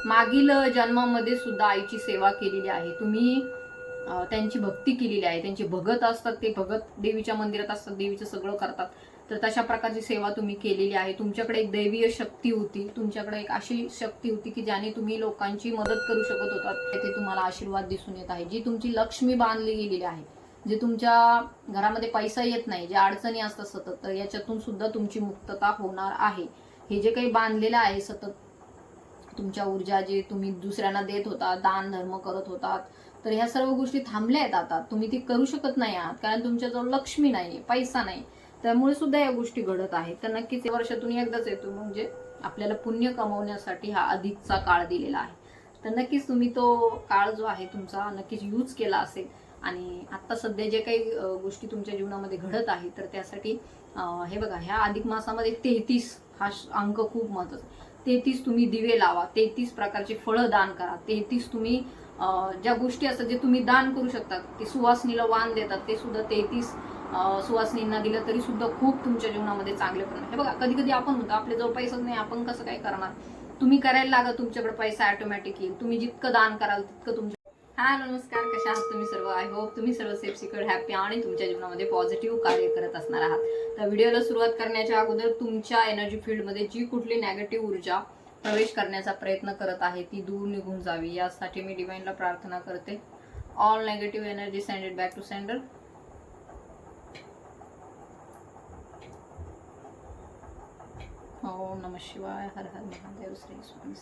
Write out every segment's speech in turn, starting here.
मागील जन्मामध्ये सुद्धा आईची सेवा केलेली आहे, तुम्ही त्यांची भक्ती केलेली आहे, त्यांचे भगत असतात, ते भगत देवीच्या मंदिरात असतात, देवीचं सगळं करतात, तर तशा प्रकारची सेवा तुम्ही केलेली आहे. तुमच्याकडे एक दैवीय शक्ती होती, तुमच्याकडे एक अशी शक्ती होती की ज्याने तुम्ही लोकांची मदत करू शकत होतात. ते तुम्हाला आशीर्वाद दिसून येत आहे. जी तुमची लक्ष्मी बांधली गेलेली आहे, जे तुमच्या घरामध्ये पैसा येत नाही, जे अडचणी असतात सतत, तर याच्यातून सुद्धा तुमची मुक्तता होणार आहे. हे जे काही बांधलेलं आहे सतत तुमच्या ऊर्जा, जे तुम्ही दुसऱ्यांना देत होता, दान धर्म करत होतात, तर ह्या सर्व गोष्टी थांबल्या आहेत. आता तुम्ही ती करू शकत नाही आहात, कारण तुमच्याजवळ लक्ष्मी नाही, पैसा नाही, त्यामुळे सुद्धा या गोष्टी घडत आहेत. तर नक्कीच वर्षातून एकदाच येतो, म्हणजे आपल्याला पुण्य कमवण्यासाठी हा अधिकचा काळ दिलेला आहे. तर नक्कीच तुम्ही तो काळ जो आहे तुमचा नक्कीच यूज केला असेल. आणि आता सध्या जे काही गोष्टी तुमच्या जीवनामध्ये घडत आहेत, तर त्यासाठी हे बघा, ह्या अधिक मासामध्ये 33 हा अंक खूप महत्त्वाचा. 33 तुम्ही दिवे लावा, 33 प्रकारचे फळं दान करा, 33 तुम्ही ज्या गोष्टी असतात जे तुम्ही दान करू शकतात, ते सुवासनीला वाण देतात, ते सुद्धा 33 सुवासनींना दिलं तरी सुद्धा खूप तुमच्या जीवनामध्ये चांगले परिणाम. हे बघा, कधी कधी आपण म्हणतो आपल्याजवळ पैसाच नाही, आपण कसं काय करणार. तुम्ही करायला लागा, तुमच्याकडे पैसा ऑटोमॅटिक येईल. तुम्ही जितकं दान कराल तितकं तुमच्या. हा नमस्कार, कशा आहात तुम्ही सर्व. आय होप तुम्ही सर्व सेफ सिक्युअर हॅपी आणि तुमच्या जीवनामध्ये पॉझिटिव्ह कार्य करत असणार आहात. तर व्हिडिओला सुरुवात करण्याच्या अगोदर तुमच्या एनर्जी फील्डमध्ये जी कुठली नेगेटिव्ह ऊर्जा प्रवेश करण्याचा प्रयत्न करत आहे ती दूर निघून जावी, यासाठी मी डिवाइनला प्रार्थना करते. All negative energy send it back to sender. ओम नमः शिवाय. हर हर महादेव. श्री स्वामी.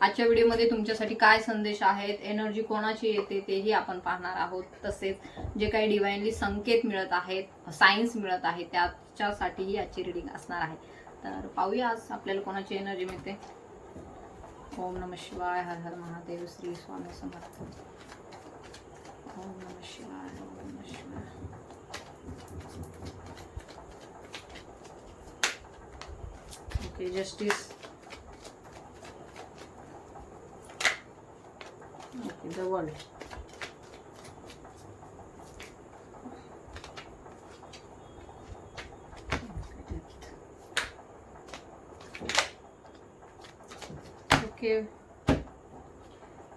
आजच्या व्हिडिओमध्ये तुमच्यासाठी काय संदेश आहेत, एनर्जी कोणाची येते तेही आपण पाहणार आहोत. तसेच जे काही डिवाइनली संकेत मिळत आहेत, सायन्स मिळत आहे, त्याच्यासाठीही आजची रिडिंग असणार आहे. तर पाहूया आज आपल्याला कोणाची एनर्जी मिळते. ओम नमः शिवाय. हर हर महादेव. श्री स्वामी समर्थ. ओम नमः शिवाय. ओम नमः शिवाय. Okay, justice. Okay, the world. Okay,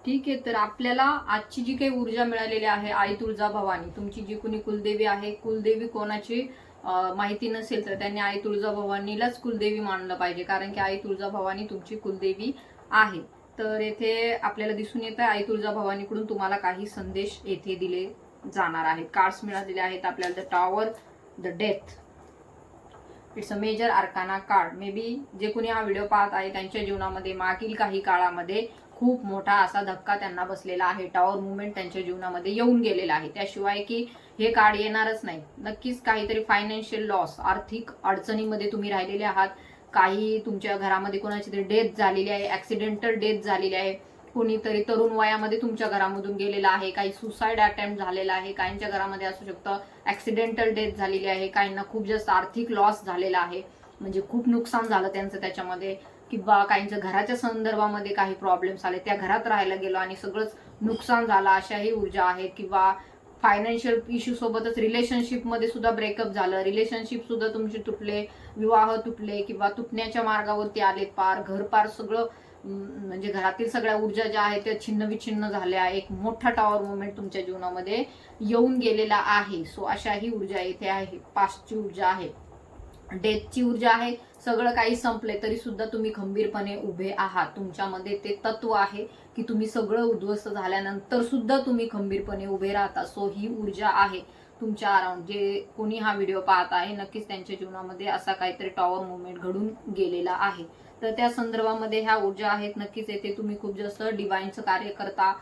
ठीक आहे. तर आपल्याला आजची जी काही ऊर्जा मिळालेली आहे, आई तुळजा भवानी, तुमची जी कोणी कुलदेवी आहे, कुलदेवी कोणाची माहिती नसेल तर त्यांनी आई तुळजा भवानीलाच कुलदेवी मानलं पाहिजे, कारण की आई तुळजा भवानी तुमची कुलदेवी आहे. तर येथे आपल्याला दिसून येतं आई तुळजा भवानीकडून तुम्हाला काही संदेश येथे दिले जाणार आहेत. कार्ड्स मिळालेले आहेत आपल्याला. The tower, the death. It's a major arcana card. May be जे कोणी हा व्हिडिओ पाहत आहे त्यांच्या जीवनामध्ये मागील काही काळामध्ये खूप मोठा असा धक्का त्यांना बसलेला आहे. टॉवर मुवमेंट त्यांच्या जीवनामध्ये येऊन गेलेला आहे. त्याशिवाय की हे कार्ड येणारच नाही. नक्कीच काहीतरी फायनान्शियल लॉस, आर्थिक अडचणीमध्ये तुम्ही राहिलेले आहात. काही तुमच्या घरामध्ये कोणाची तरी डेथ झालेली आहे, ऍक्सिडेंटल डेथ झालेली आहे, कोणीतरी तरुण वयामध्ये तुमच्या घरामधून गेलेला आहे, काही सुसाईड अटेम्प्ट झालेला आहे, काहींच्या घरामध्ये असू शकतं ऍक्सिडेंटल डेथ झालेली आहे, काहींना खूप जास्त आर्थिक लॉस झालेला आहे, म्हणजे खूप नुकसान झालं त्यांचं त्याच्यामध्ये, किंवा काहींच्या घराच्या संदर्भामध्ये काही प्रॉब्लेम्स आले, त्या घरात राहायला गेलो आणि सगळंच नुकसान झालं, अशाही ऊर्जा आहेत. किंवा फायनान्शियल इश्यू सोबतच रिलेशनशिपमध्ये सुद्धा ब्रेकअप झालं, रिलेशनशिप सुद्धा तुमचे तुटले, विवाह तुटले किंवा तुटण्याच्या मार्गावरती आले, पार घर पार सगळं, म्हणजे घरातील सगळ्या ऊर्जा ज्या आहेत त्या छिन्न विछिन्न झाल्या. एक मोठा टॉवर मुवमेंट तुमच्या जीवनामध्ये येऊन गेलेला आहे. सो अशाही ऊर्जा इथे आहे. पास्टची ऊर्जा आहे, डेथची ऊर्जा आहे. सगळं काही संपले तरी सुद्धा तुम्ही खंबीरपणे उभे आहात. तुमच्यामध्ये ते तत्व आहे की तुम्ही सगळं उद्ध्वस्त झाल्यानंतर सुद्धा तुम्ही खंबीरपणे उभे राहता. सो ही ऊर्जा आहे तुमच्या अराउंड. जे कोणी हा व्हिडिओ पाहत आहे नक्कीच त्यांच्या जीवनामध्ये असा काहीतरी टॉवर मुवमेंट घडून गेलेला आहे. तर त्या संदर्भामध्ये ह्या ऊर्जा आहेत. नक्कीच येथे तुम्ही खूप जास्त डिवाइनचं कार्य करता,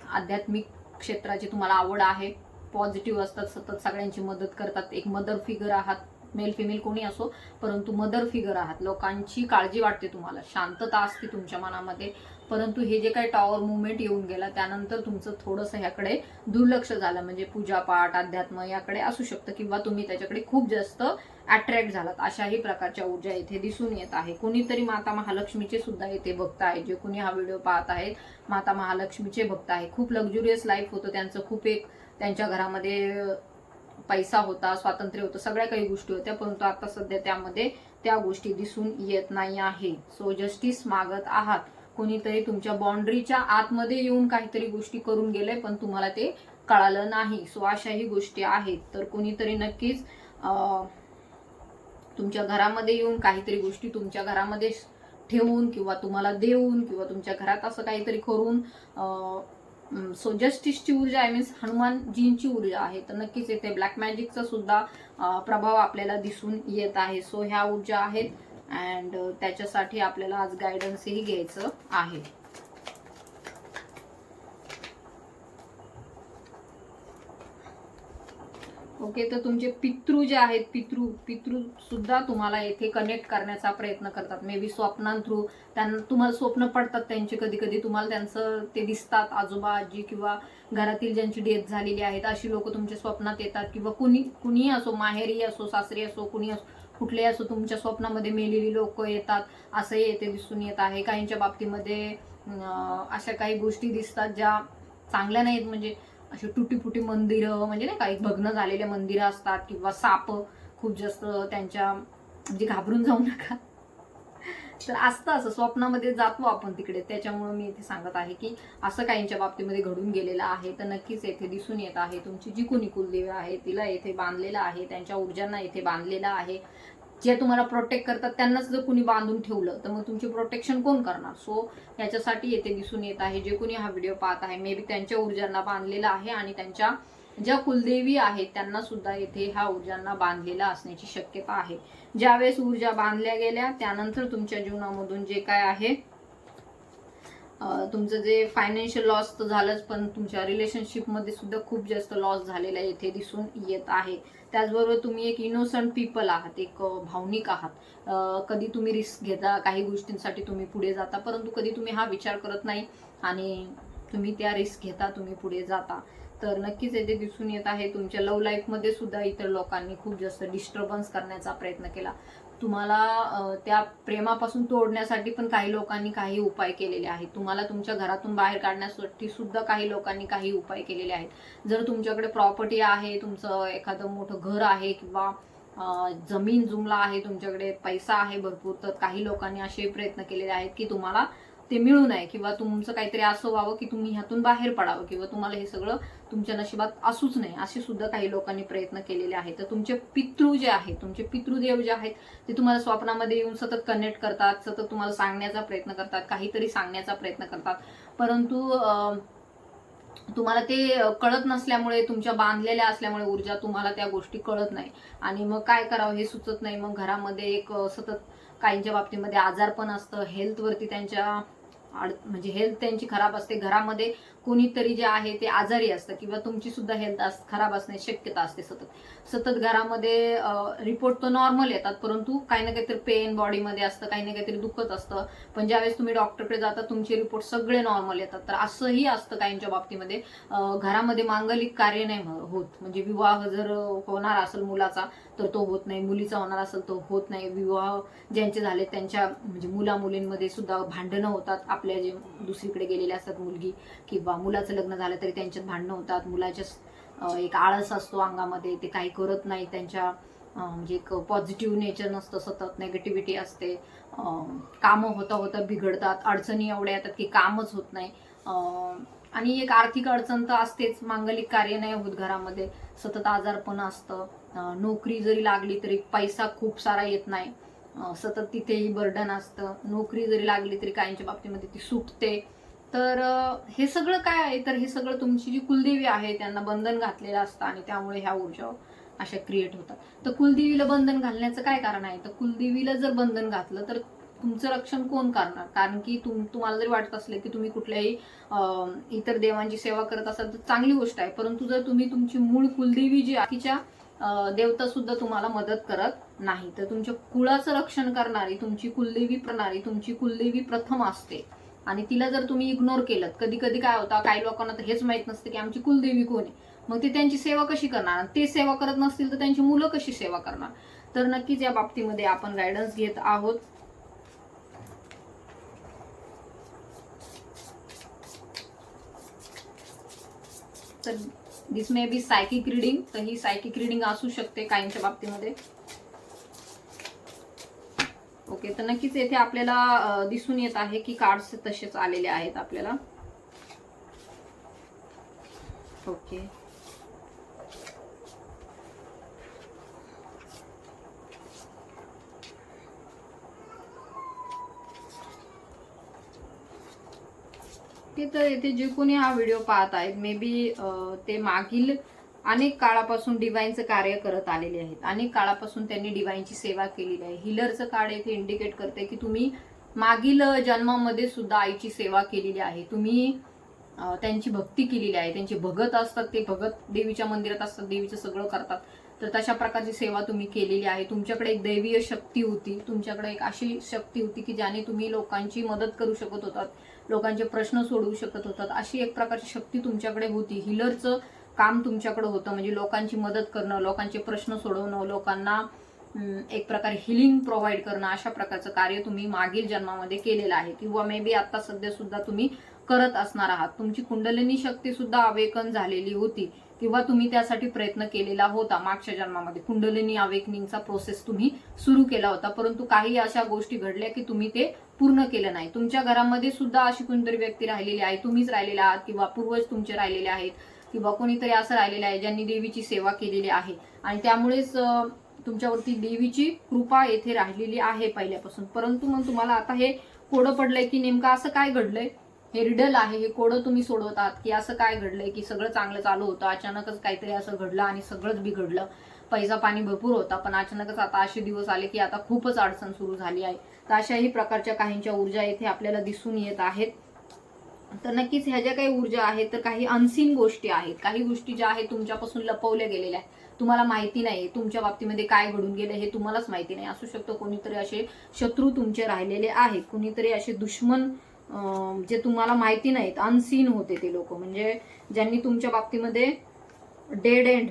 आध्यात्मिक क्षेत्राची तुम्हाला आवड आहे, पॉझिटिव्ह असतात, सतत सगळ्यांची मदत करतात, एक मदर फिगर आहात, मेल फिमेल कोणी असो, परंतु मदर फिगर आहात. लोकांची काळजी वाटते तुम्हाला, शांतता असते तुमच्या मनामध्ये. परंतु हे जे काही टॉवर मुवमेंट येऊन गेला त्यानंतर तुमचं थोडंसं ह्याकडे दुर्लक्ष झालं, म्हणजे पूजापाठ, अध्यात्म याकडे असू शकतं, किंवा तुम्ही त्याच्याकडे खूप जास्त अट्रॅक्ट झालात. अशाही प्रकारच्या ऊर्जा इथे दिसून येत आहे. कोणीतरी माता महालक्ष्मीचे सुद्धा इथे भक्त आहे. जे कोणी हा व्हिडिओ पाहत आहेत माता महालक्ष्मीचे भक्त आहे. खूप लक्झुरियस लाईफ होतं त्यांचं, खूप एक त्यांच्या घरामध्ये पैसा होता, स्वातंत्र्य होतं, सगळ्या काही गोष्टी होत्या, परंतु आता सध्या त्यामध्ये त्या गोष्टी दिसून येत नाही आहे. सो जस्टिस मागत आहात. कोणीतरी तुमच्या बाउंड्रीच्या आतमध्ये येऊन काहीतरी गोष्टी करून गेले पण तुम्हाला ते कळालं नाही. सो अशाही गोष्टी आहेत. तर कोणीतरी नक्कीच तुमच्या घरामध्ये येऊन काहीतरी गोष्टी तुमच्या घरामध्ये ठेवून किंवा तुम्हाला देऊन किंवा तुमच्या घरात असं काहीतरी करून सो जस्टिसची ऊर्जा आहे, मीन्स हनुमानजींची ऊर्जा आहे. तर नक्कीच येथे ब्लॅक मॅजिकचा सुद्धा प्रभाव आपल्याला दिसून येत आहे. सो ह्या ऊर्जा आहेत अँड त्याच्यासाठी आपल्याला आज गायडन्सही घ्यायचं आहे. ओके, तर तुमचे पितृ जे आहेत, पितृ सुद्धा तुम्हाला येथे कनेक्ट करण्याचा प्रयत्न करतात. मे बी स्वप्नां थ्रू त्यांना तुम्हाला स्वप्न पडतात त्यांचे, कधी कधी तुम्हाला त्यांचं ते दिसतात. आजोबा आजी किंवा घरातील ज्यांची डेथ झालेली आहेत अशी लोक तुमच्या स्वप्नात येतात. किंवा कुणीही असो, माहेरी असो, सासरी असो, कुणी असो, कुठलेही असो, तुमच्या स्वप्नामध्ये मेलेली लोक येतात असंही येथे दिसून येत आहे. काहींच्या बाबतीमध्ये अशा काही गोष्टी दिसतात ज्या चांगल्या नाहीत. म्हणजे अशी तुटी फुटी मंदिरं, म्हणजे नाही काही भग्न झालेले मंदिरं असतात किंवा साप खूप जास्त त्यांच्या, म्हणजे घाबरून जाऊ नका. तर असतं असं, स्वप्नामध्ये जातो आपण तिकडे. त्याच्यामुळे मी इथे सांगत आहे की असं काहींच्या बाबतीमध्ये घडून गेलेलं आहे. तर नक्कीच येथे दिसून येत आहे तुमची जी कोणी कुलदेवी आहे तिला येथे बांधलेलं आहे, त्यांच्या ऊर्जांना येथे बांधलेलं आहे. जे तुम्हाला प्रोटेक्ट करतात त्यांनाच जर कुणी बांधून ठेवलं तर मग तुमची प्रोटेक्शन कोण करणार? सो याच्यासाठी येथे दिसून येत आहे जे कोणी हा व्हिडिओ पाहत आहे मे बी त्यांच्या ऊर्जांना बांधलेला आहे आणि त्यांच्या ज्या कुलदेवी आहेत त्यांना सुद्धा येथे ह्या ऊर्जांना बांधलेला असण्याची शक्यता आहे. ज्यावेळेस ऊर्जा बांधल्या गेल्या त्यानंतर तुमच्या जीवनामधून जे काय आहे तुमचं जे फायनान्शियल लॉस तर झालंच, पण तुमच्या रिलेशनशिपमध्ये सुद्धा खूप जास्त लॉस झालेला येथे दिसून येत आहे. त्याचबरोबर तुम्ही एक इनोसंट पीपल आहात, एक भावनिक आहात. कधी तुम्ही रिस्क घेता, काही गोष्टींसाठी तुम्ही पुढे जाता, परंतु कधी तुम्ही हा विचार करत नाही आणि तुम्ही त्या रिस्क घेता, तुम्ही पुढे जाता. तर नक्कीच येथे दिसून येत आहे तुमच्या लव्ह लाईफमध्ये सुद्धा इतर लोकांनी खूप जास्त डिस्टर्बन्स करण्याचा प्रयत्न केला. तुम्हाला त्या प्रेमापासून तोडण्यासाठी पण काही लोकांनी काही उपाय केलेले आहेत. तुम्हाला तुमच्या घरातून बाहेर काढण्यासाठी सुद्धा काही लोकांनी काही उपाय केलेले आहेत. जर तुमच्याकडे प्रॉपर्टी आहे, तुमचं एखादं मोठं घर आहे किंवा जमीन जुमला आहे, तुमच्याकडे पैसा आहे भरपूर, तर काही लोकांनी असे प्रयत्न केलेले आहेत की तुम्हाला ते मिळू नये किंवा तुमचं काहीतरी असं व्हावं की तुम्ही ह्यातून बाहेर पडावं किंवा तुम्हाला हे सगळं तुमच्या नशिबात असूच नाही, असे सुद्धा काही लोकांनी प्रयत्न केलेले आहेत. तर तुमचे पितृ जे आहेत, तुमचे पितृदेव जे आहेत ते तुम्हाला स्वप्नामध्ये येऊन सतत कनेक्ट करतात, सतत तुम्हाला सांगण्याचा प्रयत्न करतात, काहीतरी सांगण्याचा प्रयत्न करतात, परंतु तुम्हाला ते कळत नसल्यामुळे, तुमच्या बांधलेल्या असल्यामुळे ऊर्जा तुम्हाला त्या गोष्टी कळत नाही आणि मग काय करावं हे सुचत नाही. मग घरामध्ये एक सतत काहींच्या बाबतीमध्ये आजार पण असतं, हेल्थवरती त्यांच्या म्हणजे हेल्थ त्यांची खराब असते. घरामध्ये कोणीतरी जे आहे ते आजारी असतं किंवा तुमची सुद्धा हेल्थ खराब असण्याची शक्यता असते. सतत घरामध्ये रिपोर्ट तर नॉर्मल येतात, परंतु काही ना काहीतरी पेन बॉडीमध्ये असतं, काही ना काहीतरी दुखत असतं. पण ज्यावेळेस तुम्ही डॉक्टरकडे जाता तुमचे रिपोर्ट सगळे नॉर्मल येतात. तर असंही असतं काहींच्या बाबतीमध्ये. घरामध्ये मांगलिक कार्य नाही होत, म्हणजे विवाह जर होणार असेल मुलाचा तर तो होत नाही, मुलीचा होणार असेल तो होत नाही. विवाह ज्यांचे झाले त्यांच्या म्हणजे मुला मुलींमध्ये सुद्धा भांडणं होतात. आपल्या जे दुसरीकडे गेलेले असतात मुलगी किंवा मुलाचं लग्न झालं तरी त्यांच्यात भांडणं होतात. मुलाच्या एक आळस असतो अंगामध्ये, ते काही करत नाही, त्यांच्या म्हणजे एक पॉझिटिव्ह नेचर नसतं, सतत नेगेटिव्हिटी असते. कामं होता होता बिघडतात, अडचणी एवढ्या येतात की कामच होत नाही. आणि एक आर्थिक अडचण तर असतेच, मांगलिक कार्य नाही होत घरामध्ये, सतत आजारपण असतं. नोकरी जरी लागली तरी पैसा खूप सारा येत नाही, सतत तिथेही बर्डन असतं. नोकरी जरी लागली तरी काहींच्या बाबतीमध्ये ती सुटते. तर हे सगळं काय आहे, तर हे सगळं तुमची जी कुलदेवी आहे त्यांना बंधन घातलेलं असतं आणि त्यामुळे ह्या ऊर्जा अशा क्रिएट होतात. तर कुलदेवीला बंधन घालण्याचं काय कारण आहे, तर कुलदेवीला जर बंधन घातलं तर तुमचं रक्षण कोण करणार? कारण की तुम्हाला जरी वाटत असले की तुम्ही कुठल्याही इतर देवांची सेवा करत असाल तर चांगली गोष्ट आहे, परंतु जर तुम्ही तुमची मूळ कुलदेवी जी आहे तिच्या देवता सुद्धा तुम्हाला मदत करत नाही, तर तुमच्या कुळाचं रक्षण करणारी तुमची कुलदेवी प्रणारी, तुमची कुलदेवी प्रथम असते आणि तिला जर तुम्ही इग्नोर केलं, कधी कधी काय होतं, काही लोकांना तर हेच माहित नसतं की आमची कुलदेवी कोण आहे, मग ते त्यांची सेवा कशी करणार? ते सेवा करत नसतील तर त्यांची मुलं कशी सेवा करणार? तर नक्कीच या बाबतीमध्ये आपण गायडन्स घेत आहोत. तर this may be psychic reading, तर ही सायकिक रिडिंग असू शकते काहींच्या बाबतीमध्ये. ओके, तर नक्कीच येथे आपल्याला दिसून येत आहे की कार्ड्स तसेच आलेले आहेत आपल्याला. ओके, तर येथे जे कोणी हा व्हिडिओ पाहत आहेत मे बी ते मागील अनेक काळापासून डिवाइनचं कार्य करत आलेले आहेत. अनेक काळापासून त्यांनी डिवाइनची सेवा केलेली आहे. हिलरचं कार्ड येथे इंडिकेट करते की तुम्ही मागील जन्मामध्ये सुद्धा आईची सेवा केलेली आहे. तुम्ही त्यांची भक्ती केलेली आहे. त्यांचे भगत असतात, ते भगत देवीच्या मंदिरात असतात, देवीचं सगळं करतात. तर तशा प्रकारची सेवा तुम्ही केलेली आहे. तुमच्याकडे एक दैवीय शक्ती होती, तुमच्याकडे एक अशी शक्ती होती की ज्याने तुम्ही लोकांची मदत करू शकत होतात, लोकांचे प्रश्न सोडवू शकत होतात. अशी एक प्रकारची शक्ती तुमच्याकडे होती. हिलरचं काम तुमच्याकडे होतं, म्हणजे लोकांची मदत करणं, लोकांचे प्रश्न सोडवणं, लोकांना एक प्रकारे हिलिंग प्रोव्हाइड करणं, अशा प्रकारचं कार्य तुम्ही मागील जन्मामध्ये केलेलं आहे किंवा मे बी आता सध्या सुद्धा तुम्ही करत असणार आहात. तुमची कुंडलिनी शक्ती सुद्धा अवेकन झालेली होती किंवा तुम्ही त्यासाठी प्रयत्न केलेला होता. मागच्या जन्मामध्ये कुंडलिनी अवेकनिंगचा प्रोसेस तुम्ही सुरू केला होता, परंतु काही अशा गोष्टी घडल्या की तुम्ही ते पूर्ण केलं नाही. तुमच्या घरामध्ये सुद्धा अशी कोणतरी व्यक्ती राहिलेली आहे, तुम्हीच राहिलेले आहात किंवा पूर्वज तुमचे राहिलेले आहेत किंवा कोणीतरी असं राहिलेलं आहे ज्यांनी देवीची सेवा केलेली आहे आणि त्यामुळेच तुमच्यावरती देवीची कृपा येथे राहिलेली आहे पहिल्यापासून. परंतु मग तुम्हाला आता हे कोडं पडलंय की नेमकं असं काय घडलंय, हे रिडल आहे, हे कोडं तुम्ही सोडवतात की असं काय घडलंय की सगळं चांगलं चालू होतं, अचानकच काहीतरी असं घडलं आणि सगळंच बिघडलं. पैसा पाणी भरपूर होता पण अचानकच आता असे दिवस आले की आता खूपच अडचण सुरू झाली आहे. तर अशाही प्रकारच्या काहींच्या ऊर्जा येथे आपल्याला दिसून येत आहेत. तर नक्कीच ह्या ज्या काही ऊर्जा आहेत तर काही अनसीन गोष्टी आहेत, काही गोष्टी ज्या आहेत तुमच्यापासून लपवल्या गेलेल्या आहेत, तुम्हाला माहिती नाही. तुमच्या बाबतीमध्ये काय घडून गेलं हे तुम्हालाच माहिती नाही. असू शकतं कोणीतरी असे शत्रू तुमचे राहिलेले आहेत, कोणीतरी असे दुश्मन जे तुम्हाला माहिती नाहीत, अनसीन होते ते लोक, म्हणजे ज्यांनी तुमच्या बाबतीमध्ये डेड एंड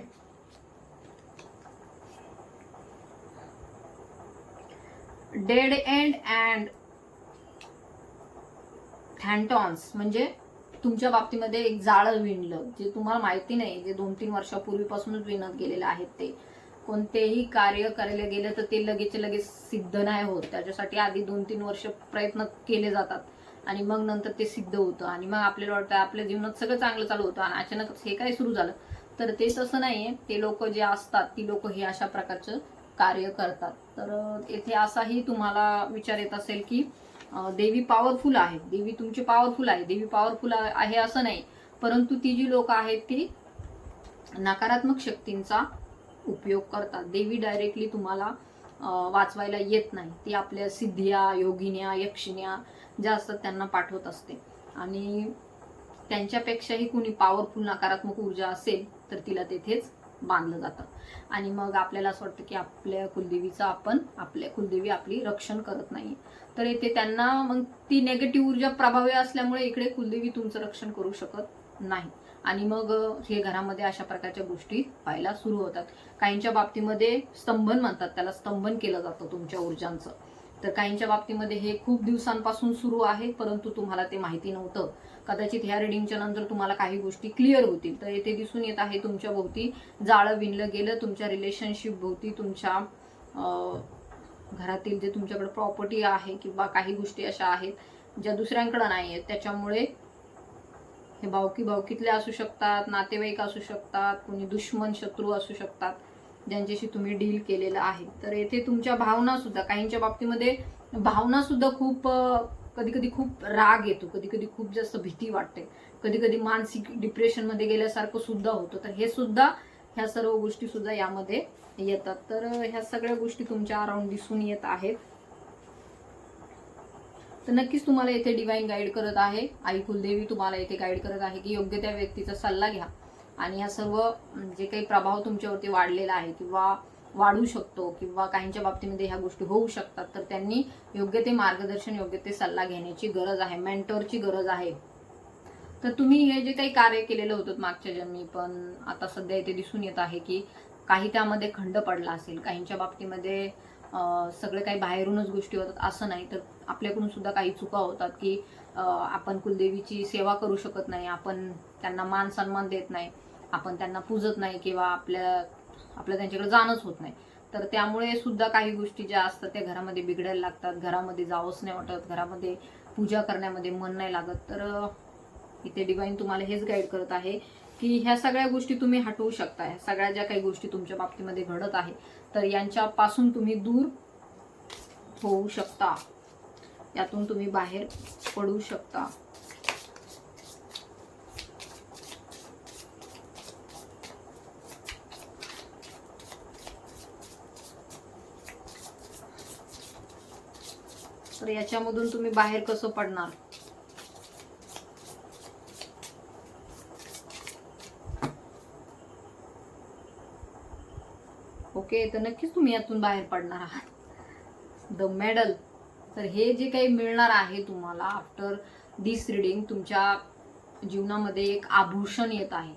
अँड फॅन्टॉन्स, म्हणजे तुमच्या बाबतीमध्ये एक जाळं विणलं जे तुम्हाला माहिती नाही, जे 2-3 वर्षापूर्वीपासूनच विणत गेलेलं आहे. ते कोणतेही कार्य करायला गेलं तर ते लगेच सिद्ध नाही होत. त्याच्यासाठी आधी 2-3 वर्ष प्रयत्न केले जातात आणि मग नंतर ते सिद्ध होतं आणि मग आपल्याला वाटतं आपल्या जीवनात सगळं चांगलं चालू होतं आणि अचानकच हे काय सुरू झालं. तर ते तसं नाहीये. ते लोक जे असतात ती लोक हे अशा प्रकारचं कार्य करतात. तर येथे असाही तुम्हाला विचार येत असेल की देवी पॉवरफुल आहे, देवी तुमची पॉवरफुल आहे, देवी पॉवरफुल आहे असं नाही, परंतु ती जी लोक आहेत ती नकारात्मक शक्तींचा उपयोग करतात. देवी डायरेक्टली तुम्हाला वाचवायला येत नाही, ती आपल्या सिद्धिया, योगिन्या, यक्षिण्या ज्या असतात त्यांना पाठवत असते आणि त्यांच्यापेक्षाही कुणी पॉवरफुल नकारात्मक ऊर्जा असेल तर तिला तेथेच बांधलं जातं आणि मग आपल्याला असं वाटतं की आपल्या कुलदेवी आपली रक्षण करत नाही. तर इथे त्यांना मग ती नेगेटिव्ह ऊर्जा प्रभावी असल्यामुळे इकडे कुलदेवी तुमचं रक्षण करू शकत नाही आणि मग हे घरामध्ये अशा प्रकारच्या गोष्टी व्हायला सुरू होतात. काहींच्या बाबतीमध्ये स्तंभन म्हणतात, त्याला स्तंभन केलं जातं तुमच्या ऊर्जांचं. तर काहींच्या बाबतीमध्ये हे खूप दिवसांपासून सुरू आहे परंतु तुम्हाला ते माहिती नव्हतं. कदाचित ह्या रिडिंगच्या नंतर तुम्हाला काही गोष्टी क्लिअर होतील. तर येथे दिसून येत आहे तुमच्या भोवती जाळं विणलं गेलं, तुमच्या रिलेशनशिप भोवती, तुमच्या घरातील जे तुमच्याकडे प्रॉपर्टी आहे किंवा काही गोष्टी अशा आहेत ज्या दुसऱ्यांकडे नाही आहेत, त्याच्यामुळे हे भावकीतले असू शकतात, नातेवाईक असू शकतात, कोणी दुश्मन शत्रू असू शकतात ज्यांच्याशी तुम्ही डील केलेलं आहे. तर येथे तुमच्या भावना सुद्धा, काहींच्या बाबतीमध्ये भावना सुद्धा खूप कधी खूप राग येतो, कधी खूप जास्त भीती वाटते, कधी मानसिक डिप्रेशन मध्ये गेल्यासारखं सुद्धा होतं. तर हे सुद्धा, ह्या सर्व गोष्टी सुद्धा यामध्ये येतात. तर ह्या सगळ्या गोष्टी तुमच्या अराउंड दिसून येत आहेत. तर नक्कीच तुम्हाला इथे डिवाइन गाईड करत आहे, आई कुलदेवी तुम्हाला इथे गाईड करत आहे की योग्य त्या व्यक्तीचा सल्ला घ्या आणि ह्या सर्व जे काही प्रभाव तुमच्यावरती वाढलेला आहे किंवा वाढू शकतो किंवा काहींच्या बाबतीमध्ये ह्या गोष्टी होऊ शकतात, तर त्यांनी योग्य ते मार्गदर्शन, योग्य ते सल्ला घेण्याची गरज आहे, मेंटरची गरज आहे. तर तुम्ही हे जे काही कार्य केलेलं होतं मागच्या जन्मी, पण आता सध्या इथे दिसून येत आहे की काही त्यामध्ये खंड पडला असेल. काहींच्या बाबतीमध्ये सगळे काही बाहेरूनच गोष्टी होतात असं नाही, तर आपल्याकडून सुद्धा काही चुका होतात की आपण कुलदेवीची सेवा करू शकत नाही, आपण त्यांना मान सन्मान देत नाही, आपण त्यांना पूजत नाही किंवा आपल्या त्यांच्याकडे जाणंच होत नाही. तर त्यामुळे सुद्धा काही गोष्टी ज्या असतात त्या घरामध्ये बिघडायला लागतात, घरामध्ये जावंच नाही वाटत, घरामध्ये पूजा करण्यामध्ये मन नाही लागत. तर इथे डिवाइन तुम्हाला हेच गाईड करत आहे की ह्या सगळ्या गोष्टी तुम्ही हटवू शकता. ह्या सगळ्या ज्या काही गोष्टी तुमच्या बाबतीमध्ये घडत आहे तर यांच्यापासून तुम्ही दूर होऊ शकता, यातून तुम्ही बाहेर पडू शकता. तर याच्यामधून तुम्ही बाहेर कसं पडणार? ओके, तर नक्कीच तुम्ही यातून बाहेर पडणार आहात. The medal. तर हे जे काही मिळणार आहे तुम्हाला आफ्टर दिस रीडिंग, तुमच्या जीवनामध्ये एक आभूषण येत आहे.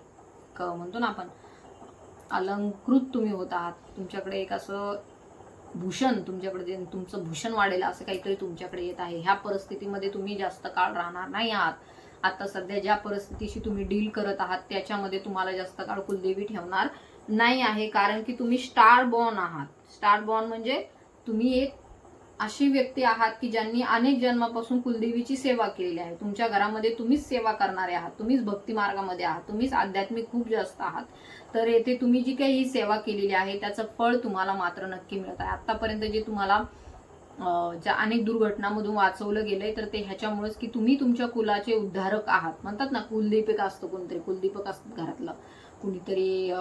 म्हणतो ना आपण अलंकृत तुम्ही होत आहात. तुमच्याकडे एक असं भूषण, तुमच्याकडे तुमचं भूषण वाढेल असं काहीतरी तुमच्याकडे येत आहे. ह्या परिस्थितीमध्ये तुम्ही जास्त काळ राहणार नाही आहात. आता सध्या ज्या परिस्थितीशी तुम्ही डील करत आहात त्याच्यामध्ये तुम्हाला जास्त काळ कुलदेवी ठेवणार नाही आहे, कारण की तुम्ही स्टार बॉर्न आहात. स्टार बॉर्न म्हणजे तुम्ही एक अशी व्यक्ती आहात की ज्यांनी अनेक जन्मापासून कुलदेवीची सेवा केलेली आहे. तुमच्या घरामध्ये तुम्हीच सेवा करणारे आहात, तुम्हीच भक्ती मार्गामध्ये आहात, तुम्हीच आध्यात्मिक खूप जास्त आहात. तर येथे तुम्ही जी काही ही सेवा केलेली आहे त्याचं फळ तुम्हाला मात्र नक्की मिळत आहे. आतापर्यंत जे तुम्हाला ज्या अनेक दुर्घटनांमधून वाचवलं गेलंय तर ते ह्याच्यामुळेच की तुम्ही तुमच्या कुलाचे उद्धारक आहात. म्हणतात ना कुलदीपक असतं, कोणतरी कुलदीपक असतं घरातलं कुणीतरी,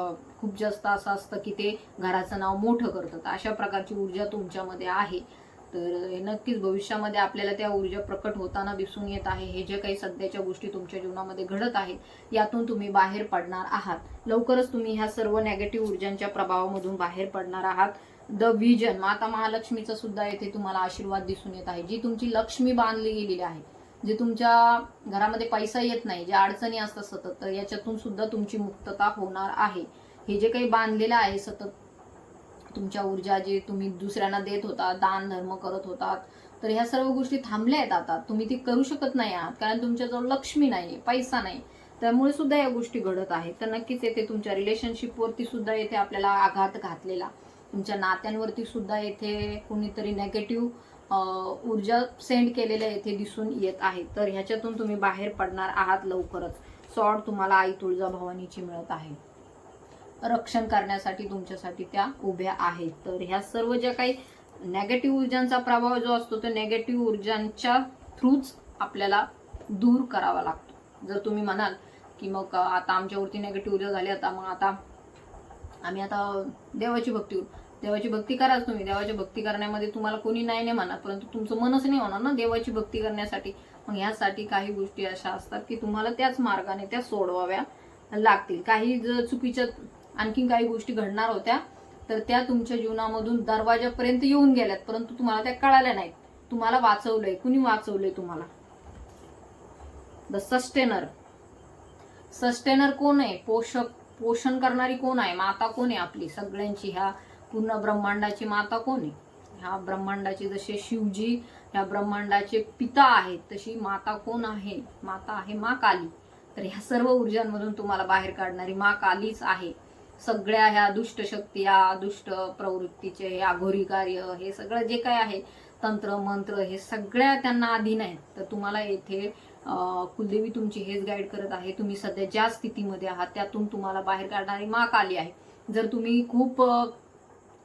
खूप जास्त असं असतं की ते घराचं नाव मोठं करतात. अशा प्रकारची ऊर्जा तुमच्यामध्ये आहे. तर नक्कीच भविष्यामध्ये आपल्याला त्या ऊर्जा प्रकट होताना दिसून येत आहे. हे जे काही सध्याच्या गोष्टी तुमच्या जीवनामध्ये घडत आहेत यातून तुम्ही बाहेर पडणार आहात. लवकरच तुम्ही ह्या सर्व नेगेटिव्ह ऊर्जांच्या प्रभावामधून बाहेर पडणार आहात. द विजन, माता महालक्ष्मीचा सुद्धा येथे तुम्हाला आशीर्वाद दिसून येत आहे. जी तुमची लक्ष्मी बांधली गेलेली आहे, जे तुमच्या घरामध्ये पैसा येत नाही, ज्या अडचणी असतात सतत, तर याच्यातून सुद्धा तुमची मुक्तता होणार आहे. हे जे काही बांधलेलं आहे सतत तुमच्या ऊर्जा, जे तुम्ही दुसऱ्यांना देत होता, दान धर्म करत होतात, तर ह्या सर्व गोष्टी थांबल्या आहेत. आता तुम्ही ती करू शकत नाही आहात कारण तुमच्याजवळ लक्ष्मी नाही, पैसा नाही. त्यामुळे सुद्धा या गोष्टी घडत आहेत. तर नक्कीच येथे तुमच्या रिलेशनशिपवरती सुद्धा येथे आपल्याला आघात घातलेला, तुमच्या नात्यांवरती सुद्धा येथे कोणीतरी नेगेटिव्ह ऊर्जा सेंड केलेल्या येथे दिसून येत आहे. तर ह्याच्यातून तुम्ही बाहेर पडणार आहात लवकरच. सॉर्ड तुम्हाला आई तुळजाभवानीची मिळत आहे. रक्षण करण्यासाठी तुमच्यासाठी त्या उभ्या आहेत. तर ह्या सर्व ज्या काही नेगेटिव्ह ऊर्जांचा प्रभाव जो असतो तो नेगेटिव्ह ऊर्जांच्या थ्रूच आपल्याला दूर करावा लागतो. जर तुम्ही म्हणाल की मग आता आमच्यावरती नेगेटिव्ह ऊर्जा झाली, आता मग आता आम्ही आता देवाची भक्ती कराच. तुम्ही देवाची भक्ती करण्यामध्ये तुम्हाला कोणी नाही म्हणणार, परंतु तुमचं मनच नाही होणार ना देवाची भक्ती करण्यासाठी. मग ह्यासाठी काही गोष्टी अशा असतात की तुम्हाला त्याच मार्गाने त्या सोडवाव्या लागतील. काही जर चुकीच्या आणखीन काही गोष्टी घडणार होत्या तर त्या तुमच्या जीवनामधून दरवाजापर्यंत येऊन गेल्यात, परंतु तुम्हाला त्या कळाल्या नाहीत. तुम्हाला वाचवलंय, कुणी वाचवलंय तुम्हाला? The sustainer. सस्टेनर कोण आहे? पोषण करणारी कोण आहे? माता कोण आहे आपली सगळ्यांची? ह्या पूर्ण ब्रह्मांडाची माता कोण आहे? ह्या ब्रह्मांडाचे जसे शिवजी ह्या ब्रह्मांडाचे पिता आहेत, तशी माता कोण आहे? माता आहे माँ काली. तर ह्या सर्व ऊर्जांमधून तुम्हाला बाहेर काढणारी माँ कालीच आहे. सगळ्या ह्या दुष्ट शक्ती, या दुष्ट प्रवृत्तीचे, हे अघोरी कार्य, हे सगळं जे काय आहे, तंत्र मंत्र, हे सगळ्या त्यांना अधीन आहेत. तर तुम्हाला येथे कुलदेवी तुमची हेच गाईड करत आहे. तुम्ही सध्या ज्या स्थितीमध्ये आहात त्यातून तुम्हाला बाहेर काढणारी माँ काली आहे. जर तुम्ही खूप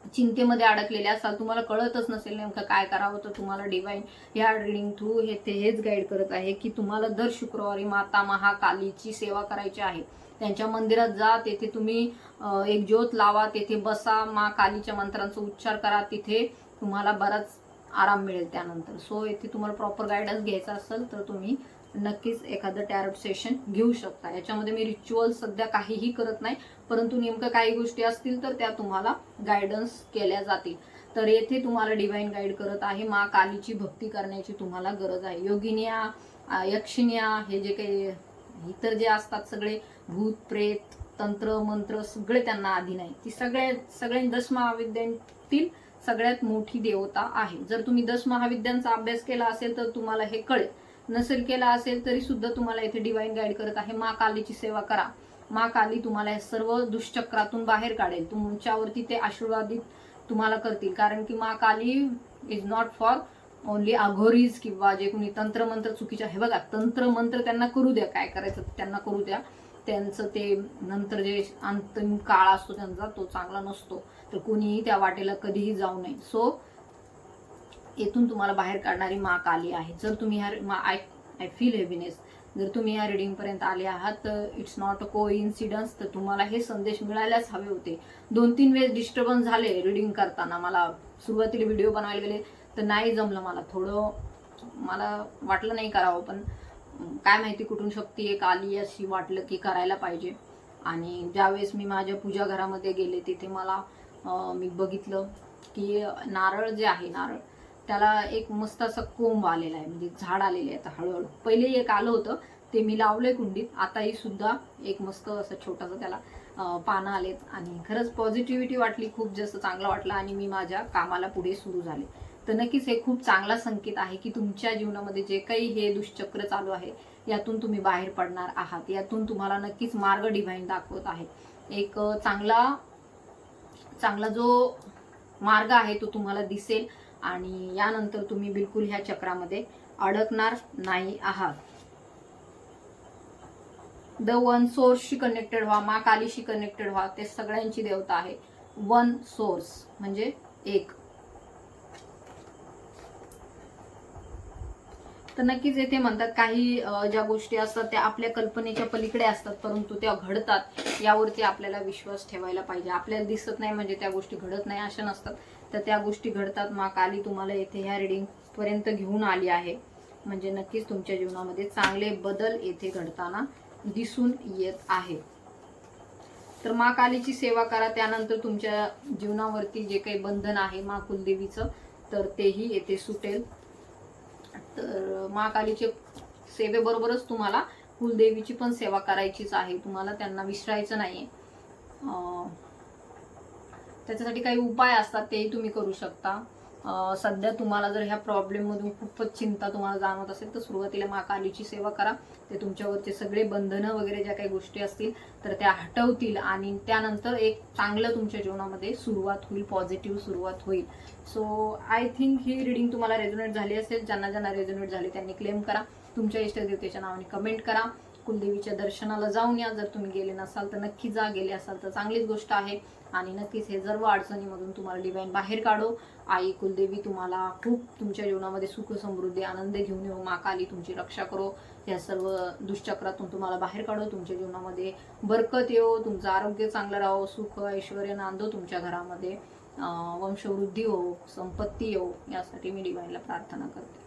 चिंतेमध्ये अडकलेले असाल, तुम्हाला कळतच नसेल नेमकं काय करावं, तर तुम्हाला डिवाइन या रीडिंग थ्रू हेच गाईड करत आहे की तुम्हाला दर शुक्रवारी माता महाकालीची सेवा करायची आहे. त्यांच्या मंदिरात जा, तेथे तुम्ही एक ज्योत लावा, तेथे बसा, माँ कालीच्या मंत्रांचा उच्चार करा, तिथे तुम्हाला बराच आराम मिळेल त्यानंतर. सो येथे तुम्हाला प्रॉपर गायडन्स घ्यायचा असेल तर तुम्ही नक्कीच एखादं टॅरोट सेशन घेऊ शकता. याच्यामध्ये मी रिच्युअल सध्या काहीही करत नाही, परंतु नेमकं काही गोष्टी असतील तर त्या तुम्हाला गायडन्स केल्या जातील. तर येथे तुम्हाला डिवाइन गाईड करत आहे, माँ कालीची भक्ती करण्याची तुम्हाला गरज आहे. योगिनिया, यक्षिण्या, हे जे काही इतर जे असतात सगळे भूत प्रेत, तंत्र मंत्र, सगळे त्यांना अधीन आहे. ती सगळ्या 10 महाविद्यांतील सगळ्यात मोठी देवता आहे. जर तुम्ही 10 महाविद्यांचा अभ्यास केला असेल तर तुम्हाला हे कळेल. नसेल केला असेल तरी सुद्धा तुम्हाला इथे डिवाइन गाईड करत आहे, माँ कालीची सेवा करा. माँ काली तुम्हाला सर्व दुष्चक्रातून बाहेर काढेल. तुमच्यावरती ते आशीर्वादित तुम्हाला करतील. कारण की Ma Kali is not for only aghoris किंवा जे कोणी तंत्रमंत्र चुकीचे आहे. बघा, तंत्रमंत्र त्यांना करू द्या, काय करायचं त्यांना करू द्या. त्यांचं ते नंतर जे अंतिम काळ असतो त्यांचा तो चांगला नसतो, तर कोणीही त्या वाटेला कधीही जाऊ नये. सो येथून तुम्हाला बाहेर काढणारी मा काली आहे. जर तुम्ही आय फील हेवीनेस, जर तुम्ही या रिडिंग पर्यंत आले आहात तर इट्स नॉट अ को इन्सिडन्स. तर तुम्हाला हे संदेश मिळायलाच हवे होते. 2-3 वेळेस डिस्टर्बन्स झाले रिडिंग करताना. मला सुरुवातीला व्हिडिओ बनवायला गेले तर नाही जमलं, मला वाटलं नाही करावं, पण काय माहिती कुठून शक्ती एक आली अशी वाटलं की करायला पाहिजे. आणि ज्यावेळेस मी माझ्या पूजा घरामध्ये गेले तिथे मला मी बघितलं की नारळ जे आहे, नारळ त्याला एक मस्त असं कोंब आलेला आहे, म्हणजे झाड आलेले आहे. आता हळूहळू पहिले एक आलं होतं ते मी लावलंय कुंडीत, आताही सुद्धा एक मस्त असं छोटंसं त्याला पानं आलेत. आणि खरंच पॉझिटिव्हिटी वाटली, खूप जास्त चांगलं वाटलं आणि मी माझ्या कामाला पुढे सुरू झाले. तर नक्कीच हे खूप चांगला संकेत आहे की तुमच्या जीवनामध्ये जे काही हे दुष्चक्र चालू आहे यातून तुम्ही बाहेर पडणार आहात. यातून तुम्हाला नक्कीच मार्ग डिव्हाइन दाखवत आहे. एक चांगला जो मार्ग आहे तो तुम्हाला दिसेल आणि यानंतर तुम्ही बिलकुल ह्या चक्रामध्ये अडकणार नाही आहात. द वन सोर्सशी कनेक्टेड व्हा, मा कालीशी कनेक्टेड व्हा. ते सगळ्यांची देवता आहे. वन सोर्स म्हणजे एक. तर नक्कीच येथे म्हणतात काही ज्या गोष्टी असतात त्या आपल्या कल्पनेच्या पलीकडे असतात, परंतु त्या घडतात. यावरती आपल्याला विश्वास ठेवायला पाहिजे. आपल्याला दिसत नाही म्हणजे त्या गोष्टी घडत नाही अशा नसतात, तर त्या गोष्टी घडतात. मा काली तुम्हाला येथे ह्या रिडिंग पर्यंत घेऊन आली आहे, म्हणजे नक्कीच तुमच्या जीवनामध्ये चांगले बदल येथे घडताना दिसून येत आहे. तर मा कालीची सेवा करा. त्यानंतर तुमच्या जीवनावरती जे काही बंधन आहे मा कुलदेवीचं, तर तेही येथे सुटेल. तर मा कालीच्या सेवेबरोबरच तुम्हाला कुलदेवीची पण सेवा करायचीच आहे. तुम्हाला त्यांना विसरायचं नाहीये. त्याच्यासाठी काही उपाय असतात तेही तुम्ही करू शकता. सध्या तुम्हाला जर ह्या प्रॉब्लेम मधून खूपच चिंता तुम्हाला जाणवत असेल तर सुरुवातीला मा कालीची सेवा करा. ते तुमच्यावरचे सगळे बंधनं वगैरे ज्या काही गोष्टी असतील तर त्या हटवतील आणि त्यानंतर एक चांगलं तुमच्या जीवनामध्ये सुरुवात होईल, पॉझिटिव्ह सुरुवात होईल. So I think he reading तुम्हाला रेझोनेट झाली असेल. ज्यांना रेझोनेट झाली त्यांनी क्लेम करा. तुमच्या इष्टदेवतेच्या नावाने कमेंट करा. कुलदेवीच्या दर्शनाला जाऊन या. जर तुम्ही गेले नसाल तर नक्की जा. गेले असाल तर चांगलीच गोष्ट आहे. आणि नक्कीच हे सर्व अडचणीमधून तुम्हाला डिवाइन बाहेर काढो. आई कुलदेवी तुम्हाला खूप तुमच्या जीवनामध्ये सुख समृद्धी आनंद घेऊन येऊ. मा काली तुमची रक्षा करो. या सर्व दुष्चक्रातून तुम्हाला बाहेर काढो. तुमच्या जीवनामध्ये बरकत येऊ. तुमचं आरोग्य चांगलं राहो. सुख ऐश्वर्य नांदो तुमच्या घरामध्ये. वंशवृद्धी हो, संपत्ती येऊ, यासाठी मी डिवाइनला प्रार्थना करते.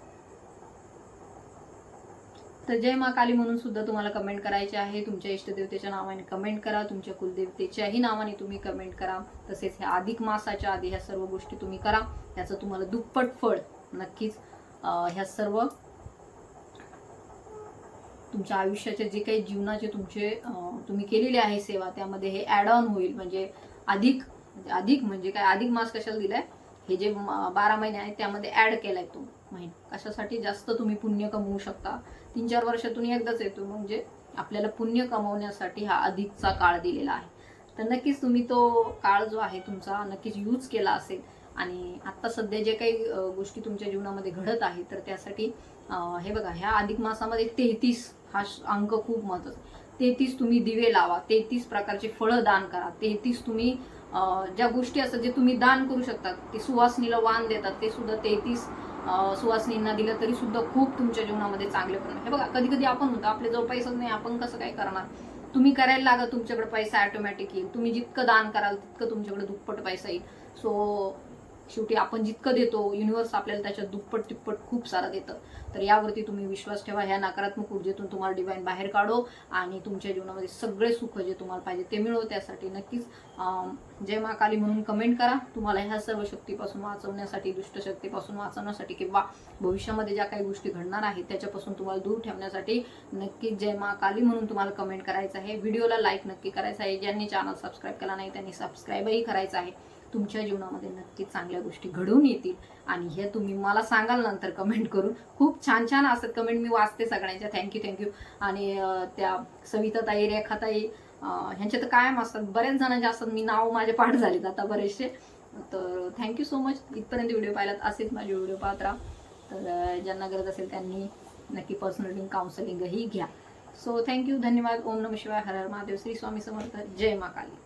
तर जय मा काली म्हणून सुद्धा तुम्हाला कमेंट करायचे आहे. तुमच्या इष्टदेवतेच्या नावाने कमेंट करा. तुमच्या कुलदेवतेच्याही नावाने तुम्ही कमेंट करा. तसेच ह्या अधिक मासाच्या आधी ह्या सर्व गोष्टी तुम्ही करा. त्याचं तुम्हाला दुप्पट फळ नक्कीच ह्या सर्व तुमच्या आयुष्याचे जे काही जीवनाचे तुम्ही केलेले आहे सेवा त्यामध्ये हे ऍड ऑन होईल. म्हणजे अधिक म्हणजे काय, अधिक मास कशाला दिलाय, हे जे 12 महिने आहेत त्यामध्ये ऍड केलाय तो महिना. कशासाठी, जास्त तुम्ही पुण्य कमवू शकता. 3-4 वर्षातून एकदाच येतो, म्हणजे आपल्याला पुण्य कमवण्यासाठी हा अधिकचा काळ दिलेला आहे. तर नक्कीच तुम्ही तो काळ जो आहे तुमचा नक्कीच यूज केला असेल. आणि आता सध्या जे काही गोष्टी तुमच्या जीवनामध्ये घडत आहेत तर त्यासाठी हे बघा, ह्या अधिक मासामध्ये 33 हा अंक खूप महत्त्वाचा. 33 तुम्ही दिवे लावा. 33 प्रकारचे फळं दान करा. 33 तुम्ही ज्या गोष्टी असतात जे तुम्ही दान करू शकतात, ते सुवासनीला वाण देतात, ते सुद्धा 33 सुवासनींना दिलं तरी सुद्धा खूप तुमच्या जीवनामध्ये चांगले परिणाम. हे बघा, कधी कधी आपण म्हणतो आपल्याजवळ पैसाच नाही, आपण कसं काय करणार. तुम्ही करायला लागा, तुमच्याकडे पैसा ऑटोमॅटिक येईल. तुम्ही जितकं दान कराल तितकं तुमच्याकडे दुप्पट पैसा येईल. सो शेवटी आपण जितकं देतो युनिव्हर्स आपल्याला त्याच्यात दुप्पट तिप्पट खूप सारं देतं. तर यावरती तुम्ही विश्वास ठेवा. ह्या नकारात्मक ऊर्जेतून तुम्हाला डिवाइन बाहेर काढो आणि तुमच्या जीवनामध्ये सगळे सुख जे तुम्हाला पाहिजे ते मिळो. त्यासाठी नक्कीच जय मा काली म्हणून कमेंट करा. तुम्हाला ह्या सर्व शक्तीपासून वाचवण्यासाठी, दुष्ट शक्तीपासून वाचवण्यासाठी किंवा भविष्यामध्ये ज्या काही गोष्टी घडणार आहेत त्याच्यापासून तुम्हाला दूर ठेवण्यासाठी नक्कीच जय मा काली म्हणून तुम्हाला कमेंट करायचं आहे. व्हिडिओला लाईक नक्की करायचं आहे. ज्यांनी चॅनल सबस्क्राईब केला नाही त्यांनी सबस्क्राईबही करायचं आहे. तुमच्या जीवनामध्ये नक्कीच चांगल्या गोष्टी घडून येतील आणि हे तुम्ही मला सांगाल नंतर कमेंट करून. खूप छान छान असतात कमेंट, मी वाचते सगळ्यांच्या. थँक्यू. आणि त्या सविताताई, रेखाताई ह्यांच्या तर कायम असतात. बऱ्याच जणांचे असतात, मी नाव माझे पाठ झालेत आता बरेचसे. तर थँक्यू सो मच. इथपर्यंत व्हिडिओ पाहिलात असेच माझे व्हिडिओ पाहत राहा. तर ज्यांना गरज असेल त्यांनी नक्की पर्सनल काउन्सिलिंगही घ्या. सो थँक्यू, धन्यवाद. ओम नमः शिवाय, हर हर महादेव, श्री स्वामी समर्थ, जय मा काली.